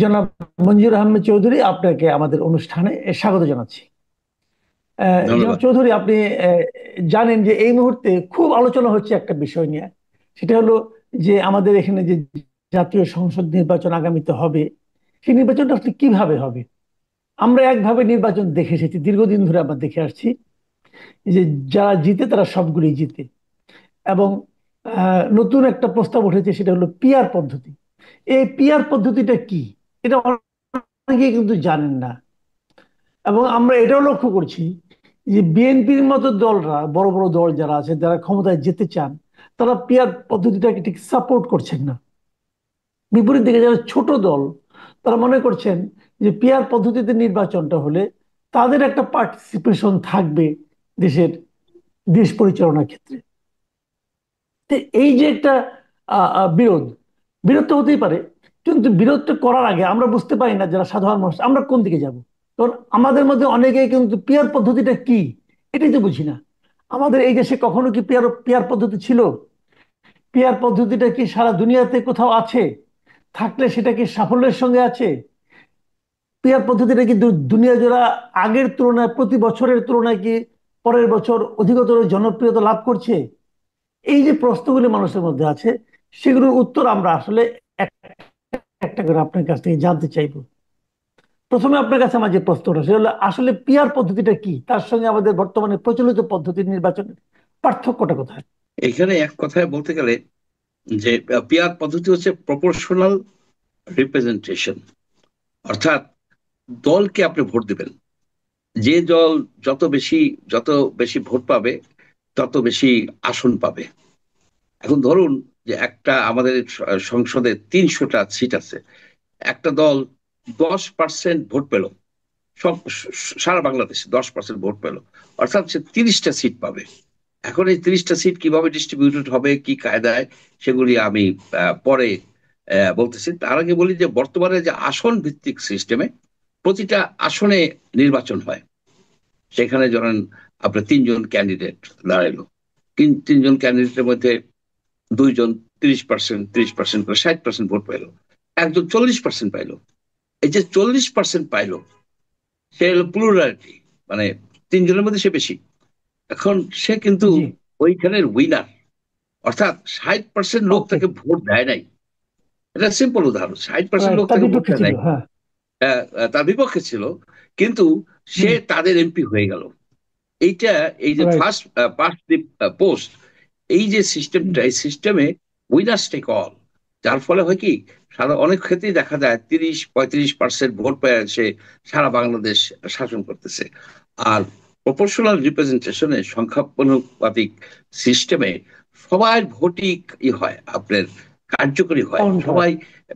জনাব মঞ্জুর আহমেদ চৌধুরী, আপনাকে আমাদের অনুষ্ঠানে স্বাগত জানাচ্ছি। জনাব ধন্যবাদ। চৌধুরী, আপনি জানেন যে এই মুহূর্তে খুব আলোচনা হচ্ছে একটা বিষয় নিয়ে। সেটা হলো যে আমাদের এখানে যে জাতীয় সংসদ নির্বাচন আগামীতে হবে, সেই নির্বাচনটা আসলে কিভাবে হবে। আমরা একভাবে নির্বাচন দেখে এসেছি, দীর্ঘদিন ধরে আমরা দেখে আসছি যে যারা জিতে তারা সবগুলি জিতে। এবং নতুন একটা প্রস্তাব উঠেছে, সেটা হলো পিআর পদ্ধতি। এই পিআর পদ্ধতিটা কি, এটা অনেকেই কিন্তু জানেন না। এবং আমরা এটাও লক্ষ্য করছি যে বিএনপির মতো দলরা, বড় বড় দল যারা আছে, যারা ক্ষমতায় যেতে চান, তারা পিআর পদ্ধতিটাকে ঠিক সাপোর্ট করছেন না। বিপরীত দিকে যারা ছোট দল, তারা মনে করছেন যে পিআর পদ্ধতিতে নির্বাচনটা হলে তাদের একটা পার্টিসিপেশন থাকবে দেশের দেশ পরিচালনার ক্ষেত্রে। তো এই যে একটা বিরোধ, বিরোধ তো হতেই পারে, কিন্তু বিরোধটা করার আগে আমরা বুঝতে পারি না যারা সাধারণ মানুষ আমরা কোন দিকে যাব। কারণ আমাদের মধ্যে অনেকেই কিন্তু পিয়ার পদ্ধতিটা কি এটাই তো বুঝি না। আমাদের এই দেশে কখনো কি পিয়ার পিয়ার পদ্ধতি ছিল? পিয়ার পদ্ধতিটা কি সারা দুনিয়াতে কোথাও আছে? থাকলে সেটা কি সাফল্যের সঙ্গে আছে? পিয়ার পদ্ধতিটা কি দুনিয়া জোড়া আগের তুলনায়, প্রতি বছরের তুলনায় কি পরের বছর অধিকতর জনপ্রিয়তা লাভ করছে? এই যে প্রশ্নগুলি মানুষের মধ্যে আছে, সেগুলোর উত্তর আমরা আসলে একটা একটা করে আপনার কাছ থেকে জানতে চাইবো। প্রথমে আপনার কাছে আমার যে প্রশ্নটা, সেটা হলো আসলে পিয়ার পদ্ধতিটা কি, তার সঙ্গে আমাদের বর্তমানে প্রচলিত পদ্ধতির নির্বাচনের পার্থক্যটা কোথায়? এখানে এক কথায় বলতে গেলে যে পিআর পদ্ধতি হচ্ছে প্রপোর্শনাল রিপ্রেজেন্টেশন। অর্থাৎ দলকে আপনি ভোট দিবেন, যে দল যত বেশি ভোট পাবে তত বেশি আসন পাবে। এখন ধরুন যে একটা আমাদের সংসদে 300টা সিট আছে। একটা দল 10% ভোট পেল, সব সারা বাংলাদেশে 10% ভোট পেল, অর্থাৎ সে 30টা সিট পাবে। এখন এই 30টা সিট কিভাবে ডিস্ট্রিবিউটেড হবে, কি কায়দায়, সেগুলি আমি পরে বলতেছি। তার আগে বলি যে বর্তমানে যে আসন ভিত্তিক সিস্টেমে প্রতিটা আসনে নির্বাচন হয়। সেখানে ধরেন আপনার 3জন ক্যান্ডিডেট দাঁড়াইলো, তিনজন ক্যান্ডিডেটের মধ্যে দুইজন 30%, 30% করে 60% ভোট পাইলো, একজন 40% পাইলো। এই যে 40% পাইলো, সে হলো প্লুরালিটি, মানে তিনজনের মধ্যে সে বেশি। এখন সে কিন্তু জি। ওইখানের উইনার। অর্থাৎ 60% লোক ওকে। তাকে ভোট দেয় নাই। এটা সিম্পল উদাহরণ, 60% রাইট, লোক তার তাকে ভোট বিপক্ষে দেয় ছিল, নাই, হ্যাঁ। তার বিপক্ষে ছিল, কিন্তু সে হুম। তাদের এমপি হয়ে গেল। এইটা, এই যে right. First past the post, এই যে সিস্টেমটা, এই সিস্টেমে উইনার্স টেক অল। যার ফলে হয় কি, সারা অনেক ক্ষেত্রেই দেখা যায় 30-35% ভোট পেয়ে সে সারা বাংলাদেশ শাসন করতেছে। আর প্রপোর্শনাল রিপ্রেজেন্টেশনে, সংখ্যানুপাতিক সিস্টেমে সবার ভোটই হয় আপনার কার্যকরী হয়, কাউন্ট হয়। সবাই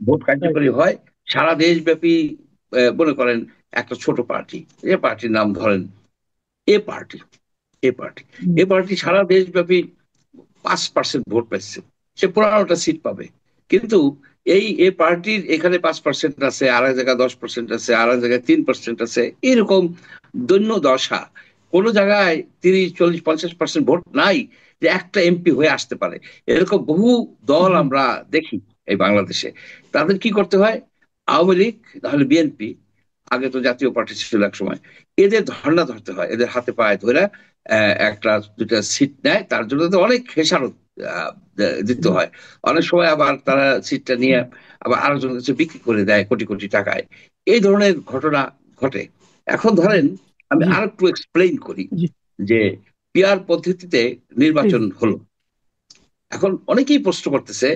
ভোট রাইট। কার্যকরী হয় সারা দেশব্যাপী। মনে করেন একটা ছোট পার্টি, যে পার্টির নাম ধরেন এ পার্টি, এ পার্টি, এ পার্টি সারা দেশব্যাপী 5% ভোট পাচ্ছে, সে 15টা সিট পাবে। কিন্তু এই এ পার্টির এখানে 5% আছে, আর এক জায়গায় 10% আছে, আর এক জায়গায় 3% আছে, এরকম দৈন্য দশা। কোন জায়গায় 30, 40, 50% ভোট নাই যে একটা এমপি হয়ে আসতে পারে। এরকম বহু দল জি। আমরা দেখি এই বাংলাদেশে। তাদের কি করতে হয়? আওয়ামী লীগ, তাহলে বিএনপি, আগে তো জাতীয় পার্টি ছিল এক সময়, এদের ধর্ণা ধরতে হয়, এদের হাতে পায়ে ধরে একটা দুটা সিট নেয়, তার জন্য তো অনেক খেসারত আহ, দিতে জি। হয়। অনেক সময় আবার তারা সিটটা নিয়ে হুম। আবার আরেকজনের কাছে বিক্রি করে দেয় কোটি কোটি টাকায়। এই ধরনের ঘটনা ঘটে। এখন জি। ধরেন আমি জি। আর একটু এক্সপ্লেইন করি জি। যে পিআর পদ্ধতিতে প্লিজ। নির্বাচন হলো। এখন অনেকেই প্রশ্ন করতেছে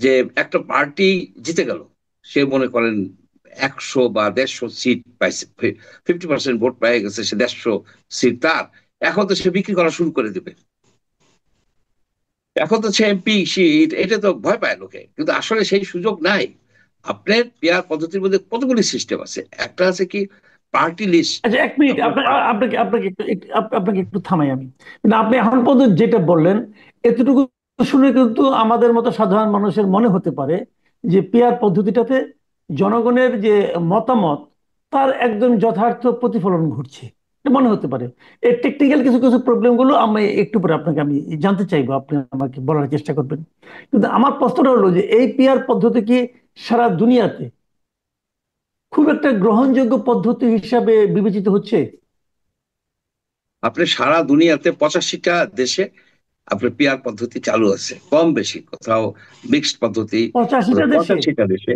যে একটা পার্টি জিতে গেল, সে মনে করেন 100 বা 150 সিট পাইছে, 50% ভোট পেয়ে গেছে, সে 150 সিট তার। এখন তো সে বিক্রি করা শুরু করে দেবে, এখন তো সে এমপি সিট, এটা তো ভয় পায় লোকে, কিন্তু আসলে সেই সুযোগ নাই। আপনার পিআর পদ্ধতির মধ্যে কতগুলি সিস্টেম আছে। একটা আছে কি, পার্টি লিস্ট। আচ্ছা, এক মিনিট, আপনার আপনাকে আপনাকে আপনাকে একটু থামাই আমি। কিন্তু আপনি এখন পর্যন্ত যেটা বললেন, এতটুকু শুনে কিন্তু আমাদের মতো সাধারণ মানুষের মনে হতে পারে যে পিয়ার পদ্ধতিটাতে জনগণের যে মতামত, তার একদম যথার্থ প্রতিফলন ঘটছে, এটা মনে হতে পারে। এর টেকনিক্যাল কিছু কিছু প্রবলেম গুলো আমি একটু পরে আপনাকে আমি জানতে চাইবো, আপনি আমাকে বলার চেষ্টা করবেন। কিন্তু আমার প্রশ্নটা হলো যে এই পিয়ার পদ্ধতি কি সারা দুনিয়াতে খুব একটা গ্রহণযোগ্য পদ্ধতি হিসাবে বিবেচিত হচ্ছে? আপনি সারা দুনিয়াতে 85টা দেশে আপনার পিআর পদ্ধতি চালু আছে, কম বেশি কোথাও মিক্সড পদ্ধতি, 85টা কোথাও দেশে? 85টা দেশে,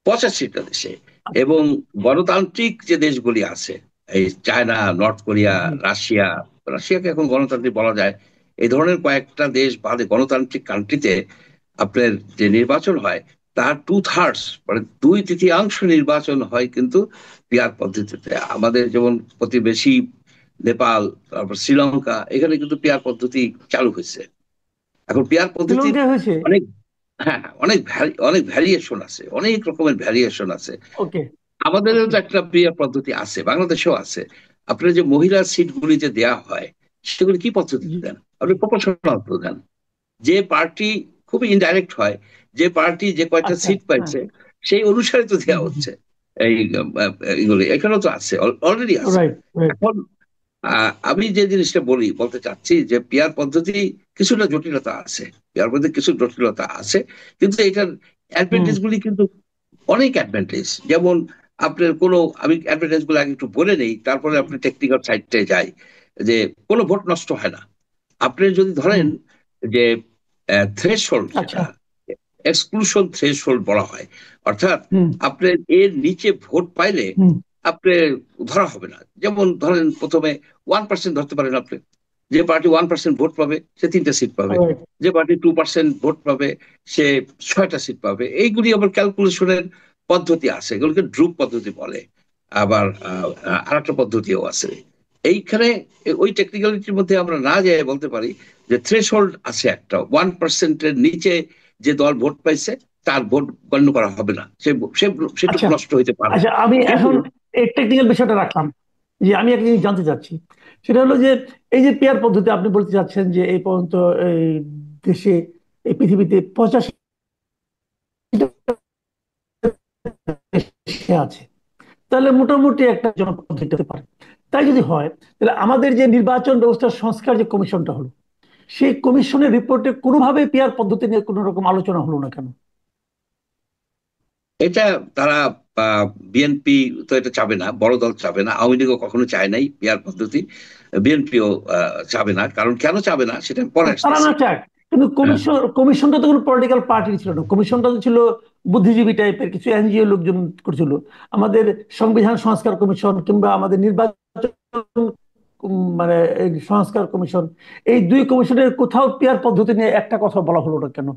85টা দেশে। এবং গণতান্ত্রিক যে দেশগুলি আছে, এই চায়না, নর্থ কোরিয়া, জি। রাশিয়া, রাশিয়াকে এখন গণতান্ত্রিক বলা যায়, এই ধরনের কয়েকটা দেশ বাদে গণতান্ত্রিক কান্ট্রিতে আপনার যে নির্বাচন হয় তার 2/3, মানে 2/3 নির্বাচন হয় কিন্তু পিআর পদ্ধতিতে। আমাদের যেমন প্রতিবেশী নেপাল, তারপর শ্রীলঙ্কা, এখানে কিন্তু পিআর পদ্ধতি চালু হয়েছে। এখন পিআর পদ্ধতির শ্রীলঙ্কায় হয়েছে? অনেক, হ্যাঁ হ্যাঁ, অনেক ভ্যারিয়েশন আছে, অনেক রকমের ভ্যারিয়েশন আছে। ওকে। আমাদেরও ওকে। তো একটা পিআর পদ্ধতি আছে, বাংলাদেশেও আছে। আপনার যে মহিলা সিটগুলি যে দেয়া হয়, সেগুলি কি পদ্ধতিতে জি। দেন? আপনি প্রপোর্শনাল দেন। যে পার্টি খুবই ইনডাইরেক্ট হয়, যে পার্টি যে কয়টা আচ্ছা। সিট হ্যাঁ। পাইছে সেই অনুসারে তো হুম, দেওয়া হুম, হুম। হচ্ছে। এই এগুলি এখানেও তো আছে, অলরেডি আছে। Right, right. এখন আমি যে জিনিসটা বলতে চাচ্ছি যে পিয়ার পদ্ধতি কিছুটা জটিলতা আছে, পিয়ার পদ্ধতি কিছু জটিলতা আছে, কিন্তু এটার হুম। অ্যাডভান্টেজ গুলি কিন্তু অনেক অ্যাডভান্টেজ। যেমন আপনার কোনো, আমি অ্যাডভান্টেজ গুলো আগে একটু বলে নেই, তারপরে জি। আপনি টেকনিক্যাল সাইডটায় যাই। যে কোনো ভোট নষ্ট হয় না। আপনি যদি ধরেন হুম। যে থ্রেশহোল্ড, আচ্ছা। যেটা এক্সক্লুশন থ্রেশহোল্ড বলা হয়, অর্থাৎ হুম। আপনার এর নিচে ভোট পাইলে হুম। আপনি ধরা হবে না। যেমন ধরেন প্রথমে 1% ধরতে পারেন আপনি, যে পার্টি 1% ভোট পাবে সে 3টা সিট পাবে, রাইট। যে পার্টি 2% ভোট পাবে সে 6টা সিট পাবে। এইগুলি আবার ক্যালকুলেশনের পদ্ধতি আছে, এগুলোকে ড্রুপ পদ্ধতি বলে। আবার আরেকটা পদ্ধতিও আছে এইখানে। ওই টেকনিক্যালিটির মধ্যে আমরা না যাই বলতে পারি যে থ্রেশহোল্ড আছে একটা, 1%-এর নিচে যে দল ভোট পাইছে তার ভোট গণ্য করা হবে না, সেটুকু আচ্ছা। নষ্ট হইতে পারে। আচ্ছা, আমি কিন্তু এখন এই টেকনিক্যাল বিষয়টা রাখলাম। যে আমি একটা জিনিস জানতে চাচ্ছি, সেটা হলো যে এই যে পেয়ার পদ্ধতি আপনি বলতে চাচ্ছেন যে এই পর্যন্ত এই দেশে, এই পৃথিবীতে 85 দেশে আছে, তাহলে মোটামুটি একটা জনপদ্ধতি হতে পারে। তাই যদি হয়, তাহলে আমাদের যে নির্বাচন ব্যবস্থার সংস্কার যে কমিশনটা হলো, সেই কমিশনের রিপোর্টে কোনোভাবে পিয়ার পদ্ধতি নিয়ে কোনো রকম আলোচনা হলো না কেন? এটা তারা, বিএনপি তো এটা চাবে না, বড় দল চাবে না, আওয়ামী লীগও কখনো চায় নাই পিয়ার পদ্ধতি, বিএনপিও চাবে না। কারণ কেন চাবে না সেটা আমি পরে তারা আসতেছি। না চাক, কিন্তু হ্যাঁ, কমিশনটা তো কোনো পলিটিক্যাল পার্টি ছিল না, কমিশনটা তো ছিল বুদ্ধিজীবী টাইপের কিছু এনজিও লোকজন করছিল। আমাদের সংবিধান সংস্কার কমিশন কিংবা আমাদের নির্বাচন মানে এই সংস্কার কমিশন, এই দুই কমিশনের কোথাও পিয়ার পদ্ধতি নিয়ে একটা কথা বলা হলো না কেন?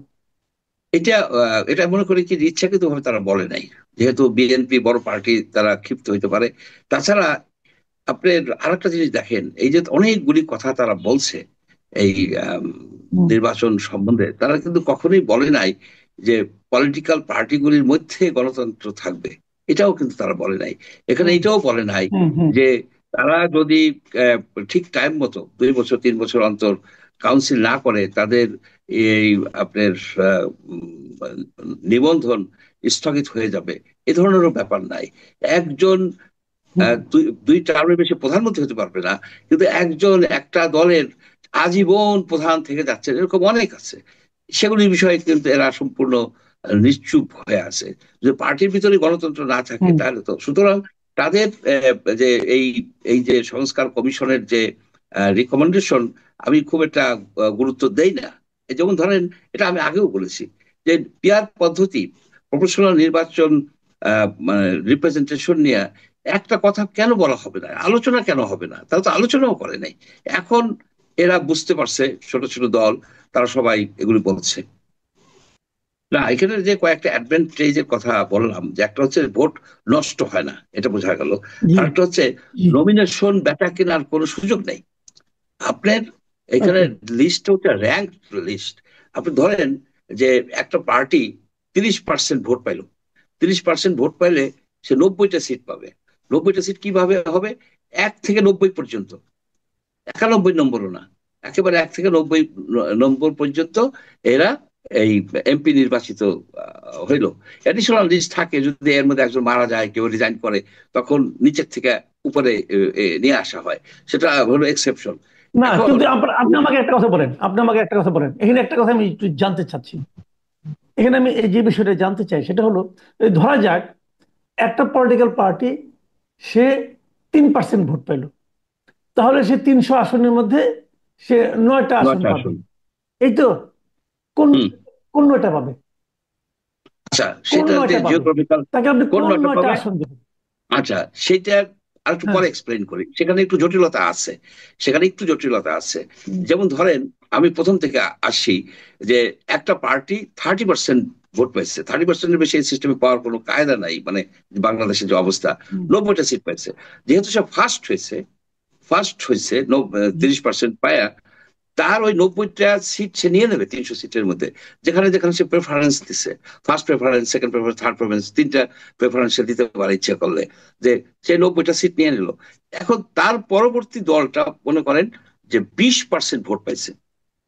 এটা মনে করি কি ইচ্ছাকৃত ভাবে তারা বলে নাই, যেহেতু বিএনপি বড় পার্টি, তারা ক্ষিপ্ত হইতে পারে। তাছাড়া আপনি আরেকটা জিনিস দেখেন, এই যে অনেকগুলি কথা তারা বলছে এই আম, হুম। নির্বাচন সম্বন্ধে, তারা কিন্তু কখনোই বলে নাই যে পলিটিক্যাল পার্টিগুলির মধ্যে গণতন্ত্র থাকবে। এটাও কিন্তু তারা বলে নাই। এখানে হুম। এটাও বলে নাই হুম। হুম। যে তারা যদি আহ, ঠিক টাইম মতো 2 বছর 3 বছর অন্তর কাউন্সিল না করে তাদের এই আপনার আহ, নিবন্ধন স্থগিত হয়ে যাবে, এ ধরনেরও ব্যাপার নাই। একজন হুম। দুই টার্মের বেশি প্রধানমন্ত্রী হতে পারবে না, কিন্তু একজন একটা দলের আজীবন প্রধান থেকে যাচ্ছেন, এরকম অনেক আছে। সেগুলির বিষয়ে কিন্তু এরা সম্পূর্ণ নিশ্চুপ হয়ে আছে। যদি পার্টির ভিতরে গণতন্ত্র না থাকে হুম। তাহলে তো, সুতরাং তাদের যে এই এই যে সংস্কার কমিশনের যে রিকমেন্ডেশন, আমি খুব একটা গুরুত্ব দেই না। যেমন ধরেন, এটা আমি আগেও বলেছি যে পিয়ার পদ্ধতি, প্রফেশনাল নির্বাচন, মানে রিপ্রেজেন্টেশন নিয়ে একটা কথা কেন বলা হবে না, আলোচনা কেন হবে না? তারা তো আলোচনাও করে নাই। এখন এরা বুঝতে পারছে, ছোট ছোট দল, তারা সবাই এগুলি বলছে। না, এখানে যে কয়েকটা অ্যাডভান্টেজের কথা বললাম, যে একটা হচ্ছে ভোট নষ্ট হয় না, এটা বোঝা গেল। জি। আর একটা হচ্ছে জি। নমিনেশন বেচা কেনার কোনো সুযোগ নেই আপনার। এখানে ওকে। লিস্ট হচ্ছে র্যাঙ্ক লিস্ট। আপনি ধরেন যে একটা পার্টি 30% ভোট পাইলো, 30% ভোট পাইলে সে 90টা সিট পাবে। 90টা সিট কিভাবে হবে? 1 থেকে 90 পর্যন্ত, 91 নম্বরও না, একেবারে 1 থেকে 90 নম্বর পর্যন্ত এরা এই এমপি নির্বাচিত হইলো। এডিশনাল লিস্ট থাকে, যদি এর মধ্যে একজন মারা যায়, কেউ রিজাইন করে, তখন নিচের থেকে উপরে নিয়ে আসা হয়। সেটা হলো এক্সেপশন। না, এখন কিন্তু আপনি আমাকে একটা কথা বলেন, আপনি আমাকে একটা কথা বলেন, এখানে একটা কথা আমি একটু জানতে চাচ্ছি। এখানে আমি এই যে বিষয়টা জানতে চাই সেটা হলো, এই ধরা যাক একটা পলিটিক্যাল পার্টি সে 3% ভোট পেল, তাহলে সে 300 আসনের মধ্যে সে 9টা আসন নয়টা পাবে। আসন। এই তো, কোন হুম। কোন 9টা পাবে? আচ্ছা, কোন সেটা যে 9টা পাবে? জিওগ্রাফিক্যাল তাকে আপনি কোন কোন নয়টা 9টা পাবে। আসন দেবেন? আচ্ছা, সেটা আর একটু হ্যাঁ। পরে এক্সপ্লেইন করি, সেখানে একটু জটিলতা আছে। সেখানে একটু জটিলতা আছে। হুম। যেমন ধরেন, আমি প্রথম থেকে আসি, যে একটা পার্টি 30% ভোট পাইছে, 30%-এর বেশি এই সিস্টেমে পাওয়ার কোনো কায়দা নাই, মানে বাংলাদেশের যে অবস্থা, হুম। 90টা সিট পাইছে। যেহেতু সে ফার্স্ট হয়েছে হুম। 30% পায়া, তার ওই 90টা সিট সে নিয়ে নেবে 300 সিটের মধ্যে, যেখানে যেখানে সে প্রেফারেন্স দিচ্ছে, first preference, second preference, third preference, 3টা প্রেফারেন্স সে দিতে পারে ইচ্ছা করলে, যে সে 90টা সিট নিয়ে নিল। এখন তার পরবর্তী দলটা মনে করেন যে 20% ভোট পাইছে,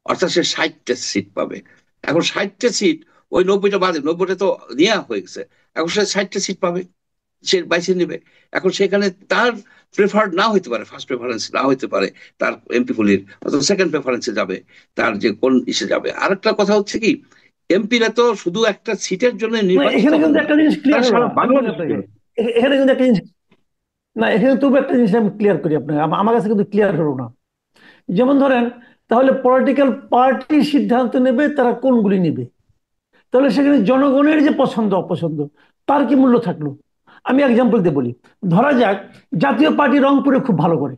অর্থাৎ সে 60টা সিট পাবে। এখন 60টা সিট, ওই 90টা বাদে, 90টা তো নেওয়া হয়ে গেছে, এখন সে 60টা সিট পাবে, সে বাইছে নেবে। এখন সেখানে তার প্রেফার্ড না হইতে পারে, ফার্স্ট প্রেফারেন্স না হইতে পারে তার এমপি গুলির, অথবা সেকেন্ড প্রেফারেন্সে যাবে, তার যে কোন ইসে যাবে। আরেকটা কথা হচ্ছে কি, এমপিরা তো শুধু একটা সিটের জন্য না, নির্বাচিত এখানে হন কিন্তু না, একটা জিনিস তারা ক্লিয়ার হলো সারা না, আমি বলি বাংলাদেশের আপনাকে। জন্য। এখানে কিন্তু একটা জিনিস, না এখানে তবু একটা জিনিস আমি ক্লিয়ার করি আপনাকে, আমার কাছে কিন্তু ক্লিয়ার হলো না। যেমন ধরেন, তাহলে পলিটিক্যাল পার্টি সিদ্ধান্ত নেবে তারা কোনগুলি নেবে, তাহলে সেখানে জনগণের যে পছন্দ অপছন্দ তার কি মূল্য থাকলো? আমি এক্সাম্পল দিয়ে বলি। ধরা যাক জাতীয় পার্টি রংপুরে খুব ভালো করে,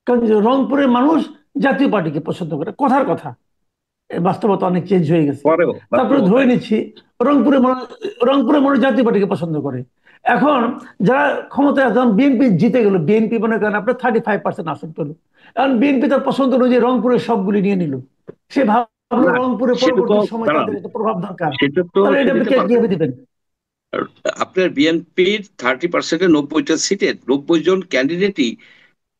কারণ যে রংপুরের মানুষ জাতীয় পার্টিকে পছন্দ করে, কথার কথা, এর বাস্তবতা অনেক চেঞ্জ হয়ে গেছে। পরেও তারপরে বাস্তবতা ধরে এটা। নিচ্ছি রংপুরে মানুষ জাতীয় পার্টিকে পছন্দ করে। এখন যারা ক্ষমতায় আছে, বিএনপি জিতে গেল, বিএনপি মনে করেন আপনার 35% আসন পেল। এখন বিএনপি তার পছন্দ অনুযায়ী রংপুরের সবগুলি নিয়ে নিল। সে ভাবলো না, রংপুরে সেটা তো পরবর্তী সময় দাঁড়ান, তাদের একটা প্রভাব দরকার, সেটা তো তাহলে সে এটা আপনি দিতে পারবে। কিভাবে দিবেন? আর আপনার বিএনপির 30%-এ 90টা সিটের 90 জন ক্যান্ডিডেটই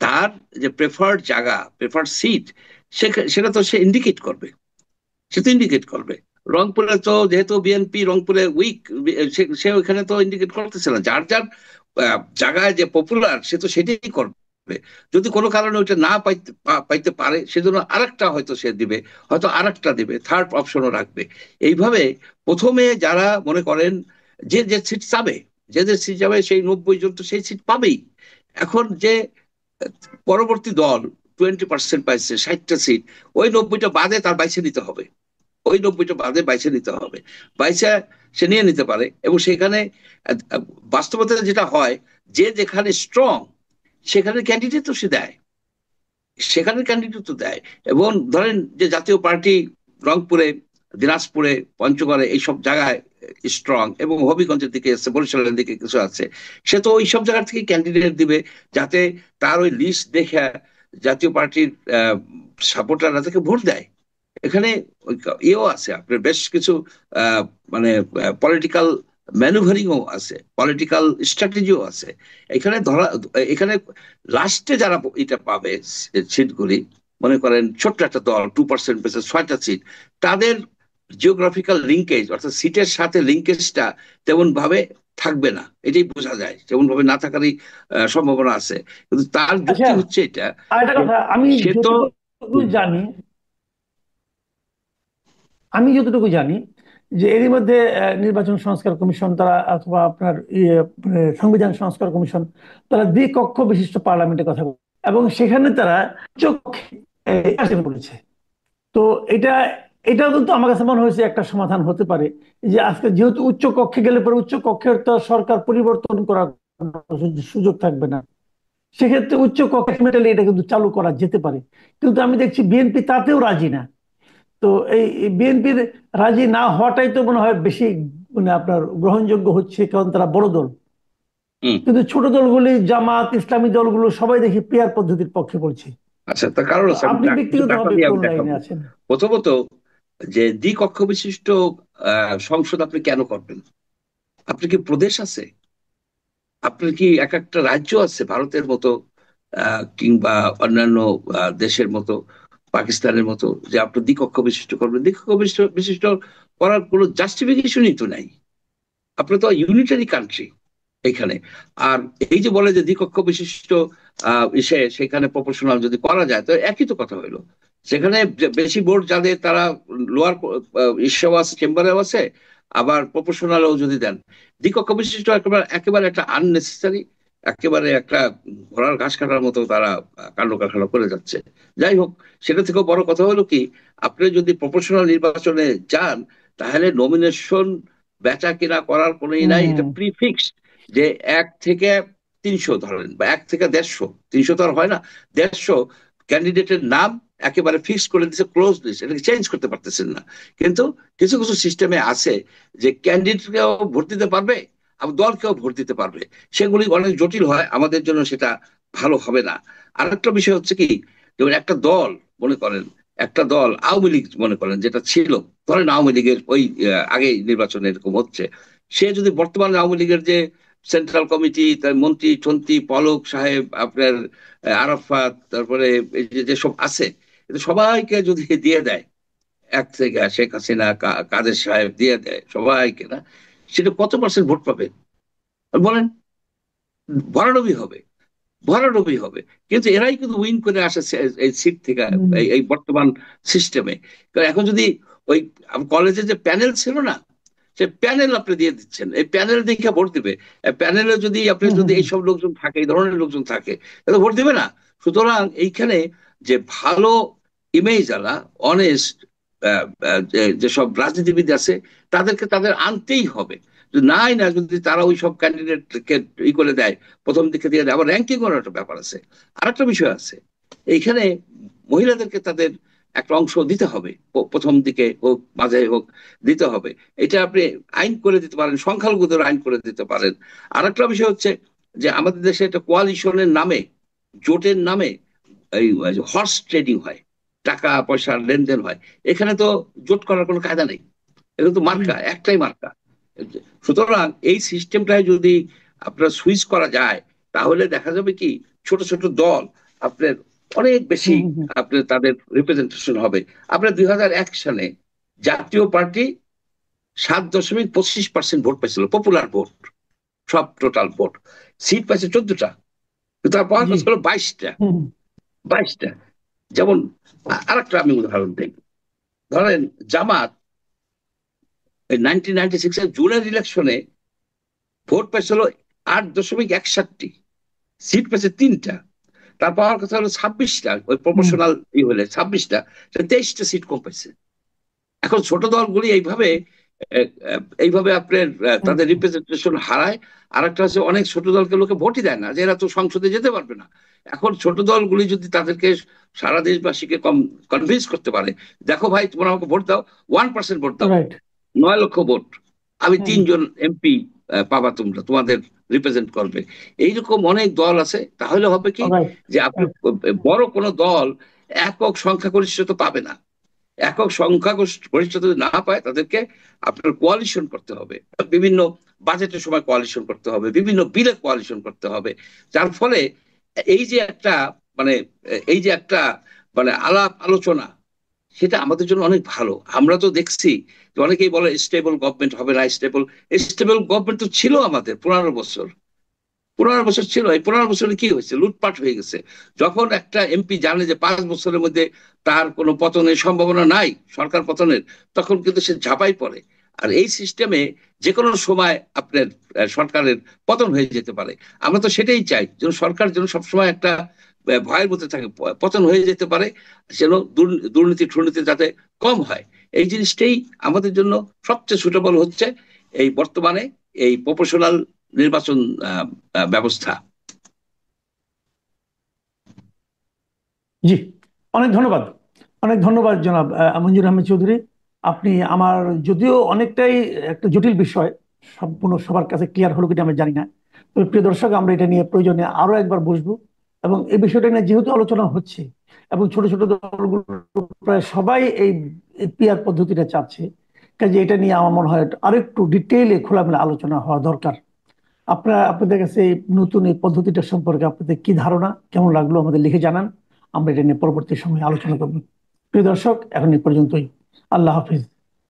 তার যে প্রেফার্ড জায়গা, প্রেফার্ড সিট, সেটা তো সে ইন্ডিকেট করবে, সে তো ইন্ডিকেট করবে। রংপুরে তো যেহেতু বিএনপি রংপুরে উইক, সে ওইখানে তো ইন্ডিকেট করতেছে না, যার যার জায়গায় যে পপুলার সে তো সেটাই করবে। যদি কোনো কারণে ওইটা না পাইতে পারে, সেজন্য আরেকটা হয়তো সে দিবে, হয়তো আরেকটা দিবে, থার্ড অপশনও রাখবে। এইভাবে প্রথমে যারা মনে করেন যে যে সিট চাবে, যে যে সিট যাবে, সেই 90 জন তো সেই সিট পাবেই। এখন যে পরবর্তী দল 20% পাইছে, 60টা সিট, ওই 90টা বাদে তার বাইছে নিতে হবে, ওই 90টা বাদে বাইছে নিতে হবে। বাইছে সে নিয়ে নিতে পারে, এবং সেখানে বাস্তবতা যেটা হয়, যে যেখানে স্ট্রং সেখানে ক্যান্ডিডেট তো সে দেয়, সেখানে ক্যান্ডিডেট তো দেয়। এবং ধরেন যে জাতীয় পার্টি রংপুরে, দিনাজপুরে, পঞ্চগড়ে এইসব জায়গায় স্ট্রং, এবং হবিগঞ্জের দিকে আছে, বরিশালের দিকে কিছু আছে, সে তো ওই সব জায়গা থেকে ক্যান্ডিডেট দিবে, যাতে তার ওই লিস্ট দেখে জাতীয় পার্টির সাপোর্টাররা তাকে ভোট দেয়। এখানে ইয়েও আছে, আপনার বেশ কিছু আহ, মানে পলিটিক্যাল ম্যানুভারিংও আছে, পলিটিক্যাল স্ট্র্যাটেজিও আছে। এখানে এখানে লাস্টে যারা এটা পাবে সিটগুলি, মনে করেন ছোট্ট একটা দল 2% পেয়েছে 6টা সিট, তাদের জিওগ্রাফিক্যাল লিঙ্কেজ, অর্থাৎ সিটের সাথে লিঙ্কেজটা তেমন ভাবে থাকবে না, এটাই বোঝা যায়, তেমন ভাবে না থাকারই সম্ভাবনা আছে। কিন্তু তার আচ্ছা, যুক্তি হচ্ছে এটা, আর একটা যে কথা, আমি সে তো যতটুকু জানি, আমি যতটুকু জানি যে এরই মধ্যে নির্বাচন সংস্কার কমিশন তারা, অথবা আপনার মানে সংবিধান সংস্কার কমিশন, তারা দ্বিকক্ষ বিশিষ্ট পার্লামেন্টের কথা বলে, এবং সেখানে তারা চোখ বলেছে। তো এটা এটাও কিন্তু আমার কাছে মনে হয়েছে একটা সমাধান হতে পারে, যে আজকে যেহেতু উচ্চ কক্ষে গেলে পরে উচ্চ কক্ষের তো সরকার পরিবর্তন করার কোনো সুযোগ থাকবে না, সেক্ষেত্রে উচ্চ কক্ষে এটা কিন্তু চালু করা যেতে পারে। কিন্তু আমি দেখছি বিএনপি তাতেও রাজি না। তো এই বিএনপির রাজি না হওয়াটাই তো মনে হয় বেশি, মানে আপনার গ্রহণযোগ্য হচ্ছে, কারণ তারা বড় দল। হুম। কিন্তু ছোট দলগুলি, জামাত, ইসলামী দলগুলো সবাই দেখি পিয়ার পদ্ধতির পক্ষে পড়ছে। আচ্ছা, তার কারণ তো আছে, আমি আপনি কিছু ডাটা ব্যক্তিগতভাবে দিয়ে কোন আমি লাইনে দেখাবো। আছেন? প্রথমত, যে দ্বিকক্ষ বিশিষ্ট সংসদ আপনি কেন করবেন? আপনি কি প্রদেশ আছে? আপনার কি এক একটা রাজ্য আছে ভারতের মতো, কিংবা অন্যান্য দেশের মতো, পাকিস্তানের মতো, যে আপনি দ্বিকক্ষ বিশিষ্ট করবেন? দ্বিকক্ষ বিশিষ্ট বিশিষ্ট করার কোনো জাস্টিফিকেশনই তো নাই। আপনি তো ইউনিটারি কান্ট্রি এইখানে। আর এই যে বলে যে দ্বিকক্ষ বিশিষ্ট সেখানে প্রপোর্শনাল যদি করা যায়, তো একই তো কথা হইলো। সেখানে বেশি ভোট যাদের, তারা লোয়ার ইসেও আছে, চেম্বারেও আছে, আবার প্রপোর্শনালও যদি দেন, দ্বিকক্ষ বিশিষ্ট একেবারে একেবারে একটা আননেসেসারি, একেবারে একটা ঘোড়ার ঘাস কাটার মতো তারা কাণ্ড কারখানা করে যাচ্ছে। যাই হোক, সেটা থেকেও বড় কথা হলো কি, আপনি যদি প্রপোর্শনাল নির্বাচনে যান, তাহলে নমিনেশন বেচা কিনা করার কোনো ই নাই, এটা হুম প্রিফিক্স। যে 1 থেকে 300 ধরেন, বা 1 থেকে 150, 300 তো আর হয় না, 150 ক্যান্ডিডেটের নাম একেবারে ফিক্স করে দিচ্ছে, ক্লোজ লিস্ট, এটাকে চেঞ্জ করতে পারতেছেন না। কিন্তু কিছু কিছু সিস্টেমে আছে যে ক্যান্ডিডেটকেও ভোট দিতে পারবে, আবার দলকেও ভোট দিতে পারবে। সেগুলি অনেক জটিল হয়, আমাদের জন্য সেটা ভালো হবে না। আর একটা বিষয় হচ্ছে কি, যেমন একটা দল, মনে করেন একটা দল আওয়ামী লীগ মনে করেন যেটা ছিল, ধরেন আওয়ামী লীগের ওই আগে নির্বাচনে এরকম হচ্ছে, সে যদি বর্তমানে আওয়ামী লীগের যে সেন্ট্রাল কমিটি, তার মন্ত্রী টন্ত্রী, পলক সাহেব, আপনার আরাফাত, তারপরে এই যে যেসব আছে, এদের সবাইকে যদি দিয়ে দেয়, 1 থেকে শেখ হাসিনা, কাদের সাহেব দিয়ে দেয় সবাইকে, না, সেটা কত পার্সেন্ট ভোট পাবে বলেন? ভরাডুবি হবে, ভরাডুবি হবে। কিন্তু এরাই কিন্তু উইন করে আসে এই সিট থেকে, হুম এই বর্তমান সিস্টেমে। কারণ এখন যদি ওই কলেজে যে প্যানেল ছিল না, সে প্যানেল আপনি দিয়ে দিচ্ছেন, এই প্যানেল দেখে ভোট দিবে। প্যানেলে যদি আপনি হুম যদি হুম এইসব লোকজন থাকে, এই ধরনের লোকজন থাকে, তাহলে ভোট দিবে না। সুতরাং এইখানে যে ভালো ইমেজ আলা, অনেস্ট যেসব রাজনীতিবিদ আছে, তাদেরকে তাদের আনতেই হবে। নাই না, যদি তারা ওই সব ক্যান্ডিডেটকে ই করে দেয়, প্রথম দিকে দিয়ে দেয়, আবার র্যাঙ্কিং করার একটা ব্যাপার আছে। আর একটা বিষয় আছে এইখানে, মহিলাদেরকে তাদের একটা অংশ দিতে হবে, প্রথম দিকে হোক মাঝে হোক, দিতে হবে। এটা আপনি আইন করে দিতে পারেন, সংখ্যালঘুদের আইন করে দিতে পারেন। আর একটা বিষয় হচ্ছে যে আমাদের দেশে একটা কোয়ালিশনের নামে, জোটের নামে এই হর্স ট্রেডিং হয়, টাকা পয়সার লেনদেন হয়। এখানে তো জোট করার কোনো কায়দা নেই, এটা তো জি মার্কা, একটাই মার্কা। সুতরাং এই সিস্টেমটাই যদি আপনার সুইচ করা যায়, তাহলে দেখা যাবে কি, ছোট ছোট দল আপনার অনেক বেশি, হুম হুম হুম আপনার তাদের রিপ্রেজেন্টেশন হবে। আপনার 2001 সালে জাতীয় পার্টি 7.25% ভোট পাইছিল, পপুলার ভোট, সব টোটাল ভোট। সিট পাইছে 14টা, কিন্তু তার পাওয়ার জি কথা হলো 22টা। হুম হুম 22টা। যেমন আরেকটা আমি উদাহরণ দিই, ধরেন জামাত 1996 জুনের ইলেকশনে ভোট পাইছিল 8.61, সিট পেয়েছে 3টা। তার পাওয়ার কথা হলো 26টা, ওই হুম প্রপোর্শনাল হলে 26টা, 23টা সিট কম পাইছে। এখন ছোট দলগুলি এইভাবে এইভাবে আপনার হুম তাদের হুম, রিপ্রেজেন্টেশন হারায়। আর একটা হচ্ছে, অনেক ছোট দলকে লোকে ভোটই দেয় না, যে এরা তো সংসদে যেতে পারবে না। এখন ছোট দলগুলি যদি তাদেরকে সারা দেশবাসীকে কনভিন্স করতে পারে, দেখো ভাই, তোমরা আমাকে ভোট দাও, 1% ভোট দাও, রাইট 9 লক্ষ ভোট, আমি হুম 3 জন এমপি পাবা, তোমরা তোমাদের রিপ্রেজেন্ট করবে। এইরকম অনেক দল আছে, তাহলে হবে কি, রাইট যে আপনি বড় কোনো দল একক সংখ্যাগরিষ্ঠতা পাবে না। একক সংখ্যাগরিষ্ঠতা যদি না পায়, তাদেরকে আপনার কোয়ালিশন করতে হবে, বিভিন্ন বাজেটের সময় কোয়ালিশন করতে হবে, বিভিন্ন বিলে কোয়ালিশন করতে হবে। যার ফলে এই যে একটা মানে এই যে একটা আলাপ আলোচনা, সেটা আমাদের জন্য অনেক ভালো। আমরা তো দেখছি যে অনেকেই বলে স্টেবল গভর্নমেন্ট হবে না, স্টেবল, স্টেবল গভর্নমেন্ট তো ছিল আমাদের 15 বছর, 15 বছর ছিল। এই 15 বছরে কি হয়েছে? লুটপাট হয়ে গেছে। যখন একটা এমপি জানে যে 5 বছরের মধ্যে তার কোনো পতনের সম্ভাবনা নাই, সরকার পতনের, তখন কিন্তু সে ঝাঁপাই পড়ে। আর এই সিস্টেমে যে কোনো সময় আপনার সরকারের পতন হয়ে যেতে পারে। আমরা তো সেটাই চাই, যেন সরকার যেন সবসময় একটা ভয়ের মধ্যে থাকে, পতন হয়ে যেতে পারে, যেন দুর্নীতি ঠুর্নীতি যাতে কম হয়। এই জিনিসটাই আমাদের জন্য সবচেয়ে সুটেবল হচ্ছে এই বর্তমানে এই প্রপোর্শনাল নির্বাচন ব্যবস্থা। জি অনেক ধন্যবাদ, অনেক ধন্যবাদ জনাব মঞ্জুর আহমেদ চৌধুরী। আপনি আমার, যদিও অনেকটাই একটা জটিল বিষয়, সম্পূর্ণ সবার কাছে ক্লিয়ার হলো কিনা আমি জানি না, তবে প্রিয় দর্শক, আমরা এটা নিয়ে প্রয়োজনে আরো একবার বসবো। এবং এই বিষয়টা নিয়ে যেহেতু আলোচনা হচ্ছে, এবং ছোট ছোট দলগুলো প্রায় সবাই এই পিআর পদ্ধতিটা চাচ্ছে, কাজে এটা নিয়ে আমার মনে হয় আরেকটু ডিটেইলে খোলামেলা আলোচনা হওয়া দরকার। আপনাদের কাছে এই নতুন এই পদ্ধতিটা সম্পর্কে আপনাদের কি ধারণা, কেমন লাগলো আমাদের লিখে জানান। আমরা এটা নিয়ে পরবর্তী সময়ে আলোচনা করব। প্রিয় দর্শক, এখন এই পর্যন্তই। আল্লাহ হাফিজ।